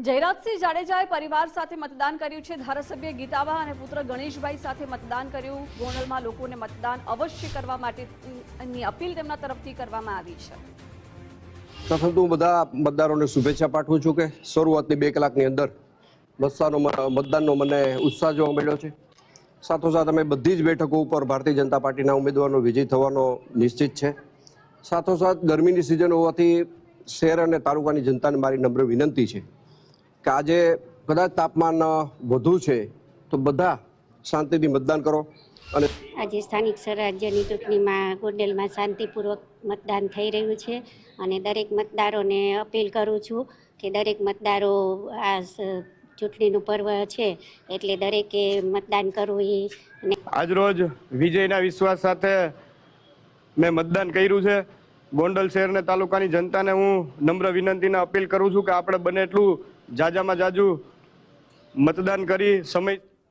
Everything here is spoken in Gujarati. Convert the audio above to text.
જયરાજસિંહ જાડેજાએ પરિવાર સાથે મતદાન કર્યું છે। ધારાસભ્ય ગીતાબા અને પુત્ર ગણેશભાઈ સાથે મતદાન કર્યું। ગોંડલમાં લોકોને મતદાન અવશ્ય કરવા માટેની અપીલ તેમના તરફથી કરવામાં આવી છે। પ્રથમ તો બધા મતદારોને શુભેચ્છા પાઠવું છું કે શરૂઆતની 2 કલાકની અંદર મતદાનનો મને ઉત્સાહ જોવા મળ્યો છે। સાથોસાથ અમે બધી જ બેઠકો ઉપર ભારતીય જનતા પાર્ટીના ઉમેદવારનો વિજય થવાનો નિશ્ચિત છે। સાથોસાથ ગરમીની સિઝન હોવાથી શહેર અને તાલુકાની જનતાને મારી નમ્ર વિનંતી છે કે આજે કદાચ તાપમાન વધુ છે તો બધા શાંતિથી મતદાન કરો। અને આજે સ્થાનિક સ્વરાજ્યની ચૂંટણીમાં ગોંડલમાં શાંતિપૂર્વક મતદાન થઈ રહ્યું છે અને દરેક મતદારોને અપીલ કરું છું કે દરેક મતદારો આ ચૂંટણીનું પર્વ છે એટલે દરેકે મતદાન કરવું। આજરોજ વિજયના વિશ્વાસ સાથે મેં મતદાન કર્યું છે। ગોંડલ શહેર અને તાલુકાની જનતાને હું નમ્ર વિનંતીને અપીલ કરું છું કે આપણે બને એટલું જાજામાં જાજુ મતદાન કરી સમય